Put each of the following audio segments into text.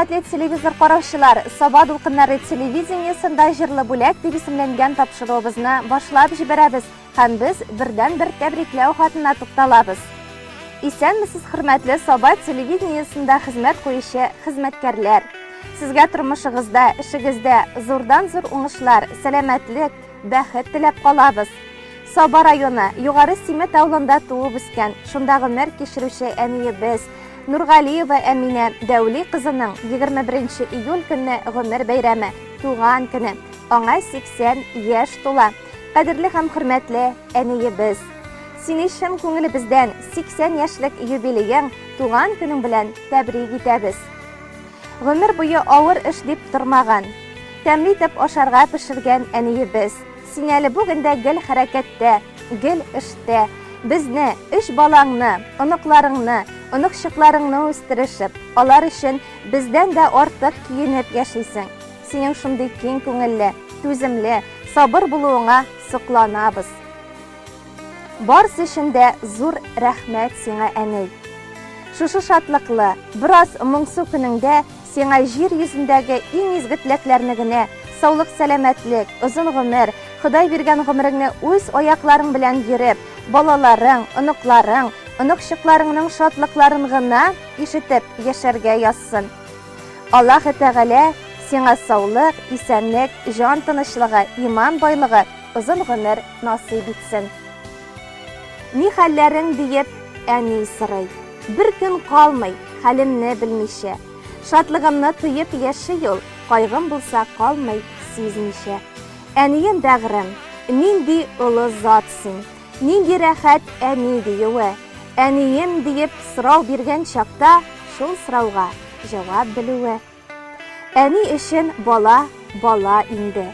Хөрмәтле телевизор караучылар, Саба дулкыннары телевидениесында җырлы бүләк дип исемләнгән тапшыруыбызны башлап җибәрәбез һәм без бердән-бер тәбрикләү хатына тукталабыз. Исәнмесез, хөрмәтле Саба телевидениесында хезмәт куючы хезмәткәрләр. Сезгә тормышыгызда, эшегездә зурдан-зур уңышлар, сәламәтлек, бәхет теләп калабыз. Саба районы Югары Симет авылында туып үскән, шунда гомер кичерүче әниебез Нургалиева Әминә Дәүли кызының 21 июль көнне гомер бәйрәме, туган көне. Аңа 80 яшь тула. Кадерле һәм хөрмәтле әниебез, сине чын күңелебездән 80 яшьлек юбилеең, туган көнең белән тәбрик итәбез. Гомер буе авыр эш дип тормаган, тәмле итеп ашарга пешергән әниебез, син әле бүгендә гел хәрәкәттә, гел эштә, безне, эш балаңны, оныкларыңны, оныкчыкларыңны үстерешеп, алар өчен бездән дә артык киенеп яшисең. Синең шундый киң күңелле, түземле, сабыр булуыңа сокланабыз. Барысы өчен дә зур рәхмәт сиңа, әни. Шушы шатлыклы, бераз моңсу көнеңдә сиңа җир йөзендәге иң изге теләкләрне генә, саулык, сәламәтлек, озын гомер, Ходай биргән гомереңне үз аякларың белән йөреп, балаларың, оныкларың, оныкчыкларыңның шатлыкларын гына ишетеп яшәргә язсын. Аллаһ Тәгалә сиңа саулык, исәнлек, җан тынычлыгы, иман байлыгы, озын гомер насыйп итсен. Ни хәлләрең диеп әни сорый. Бер көн калмый, хәлемне белмичә. Шатлыгымны тоеп яши ул, кайгым булса калмый сизмичә. Әнием бәгърем, нинди олы зат син, нинди рәхәт әни диюе. Әнием диеп сорау биргән чакта, шул сорауга җавап белүе. Әни өчен бала инде.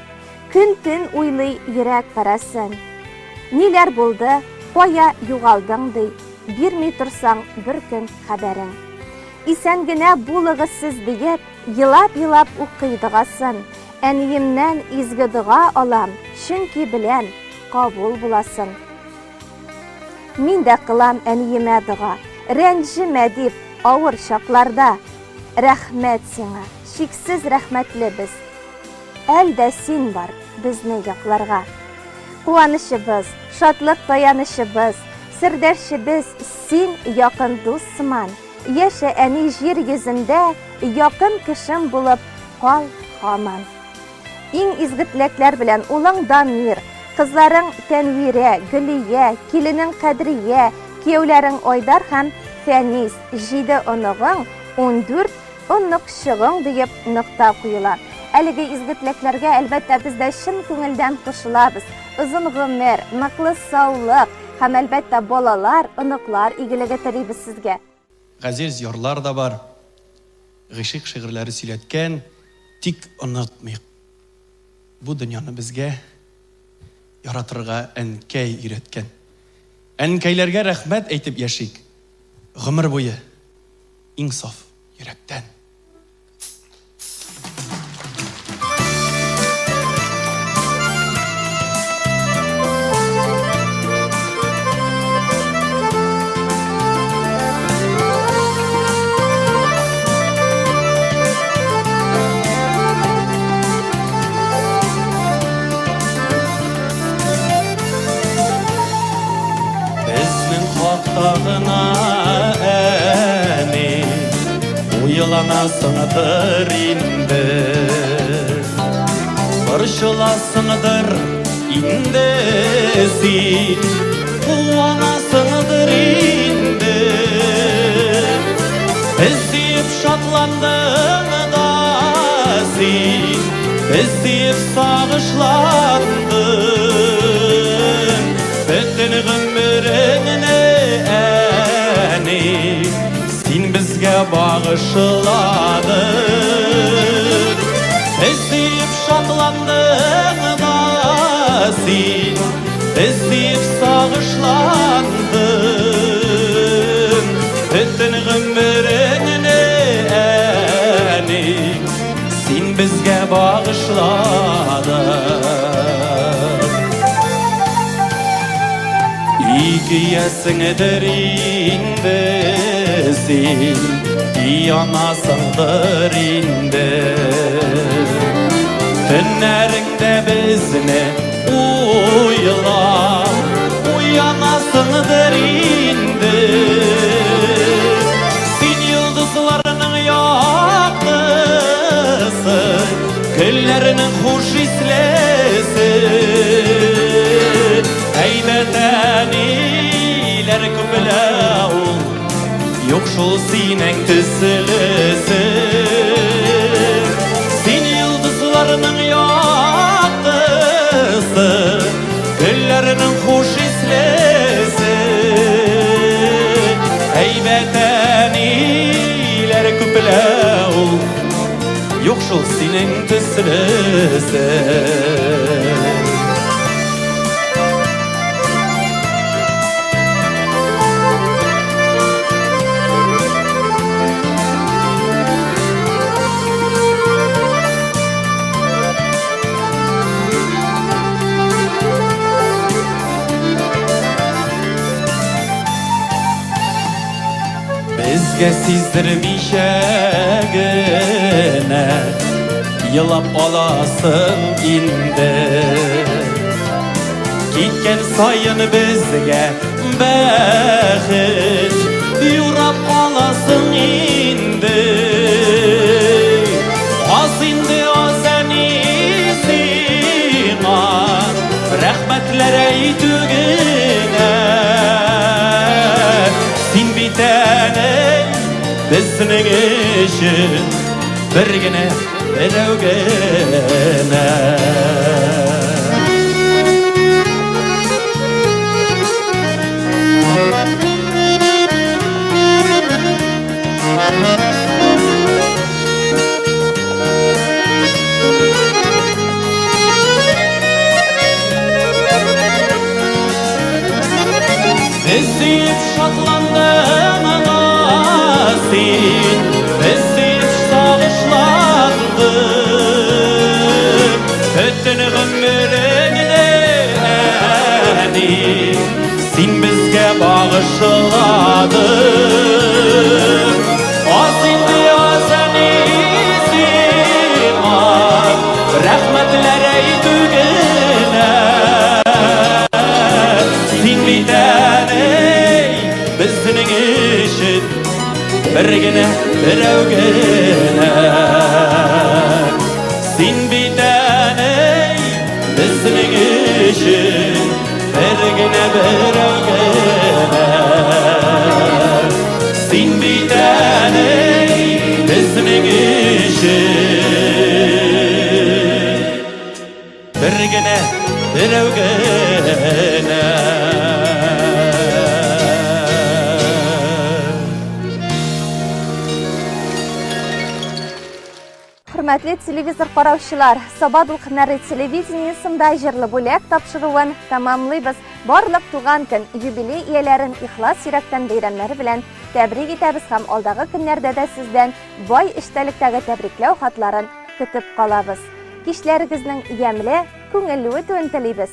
Көн-төн уйлый йөрәк парасын. Ниләр булды, кая югалдың ди, бирми торсаң бер көн хәбәрең. Исән генә булыгыз сез диеп, елап-елап укыйдыгасын. Әниемнән изге дуга алам, чөнки белән кабул буласын. Мин дә кылам әниемә дуга, рәнҗемә дип авыр чакларда. Рәхмәт сиңа, чиксез рәхмәтле без. Әлдә син бар безне якларга. Куанычыбыз, шатлык таянычыбыз, сердәшебез син якын дус сыман. Яшә әни җир йөзендә, якын кешем булып кал һаман. Иң изге теләкләр белән улың Дамир, кызларың Тәнвирә, Гөлия, киленең Кадрия, кияүләрең Айдар һәм Фәнис, 7 оныгың, 14 оныкчыгың диеп нокта куела. Әлеге изге теләкләргә әлбәттә без дә чын күңелдән кушылабыз. Озын гомер, ныклы саулык һәм әлбәттә балалар, оныклар игелеге телибез сезгә. Газиз ярлар да бар, гыйшык шигырьләре сөйләткән, тик онытмыйк. Бу дөньяны безгә яратырга әнкәй өйрәткән. Әнкәйләргә рәхмәт әйтеп яшик. Гомер буе иң саф йөрәктән. Әни, уйланасыңдыр инде, борчыласыңдыр инде син, куанасыңдыр инде. Эзип шатландың да син, эзип сагышландың, бөтен гомереңне син безгә багышладың. Эзип шатландың да син, эзип сагышландың, бөтен гомереңне әни син безгә багышладың. Sükiyesiңdir indi sen, yanasыңdır indi. Tünlerinde bizne uyanasыңdır indi. Sen yıldızlarının yaktısı, güllerinin hoş islesi. Eyveten iler kübülau, yok şol sinen tüsülüsü. Sen yıldızlarının yaktısı, güllerinin hoş islesi. Eyveten iler kübülau, yok şol sinen tüsülüsü. Bizge sizdirmişegine yılap olasın indi. Gitken sayın bizge bəxit yurap olasın indi. Az indi o seni sina, rahmetler eytügine. Sin bitene bizning işin birgine birovgina. Bezip şatlandım sen, bezip sağışlandım. Bütün ömrünü sen bizge bağışladın. Az indi o seni sima, rahmetler eytügine. Sen bitene bizning işin birgine birovgina. Sen bitene bizning işin birgine birovgina. Sen bitene bizning işin birgine birovgina. Hürmetli televizor qarawçılar, Sabah Dulkınları televizionyasında jırlı bölek tapşırıwan tamamlaybız. Barlık tuğan gün, jubiley iyelerin ihlas yürekten bayramları bilen tebrik etəbiz ham alдағы günlerde de sizden boy iştelikdagi tebriklew hatların kütüp qalabız. Kişlerinizning yemli, köngilli ötüwün tileybiz.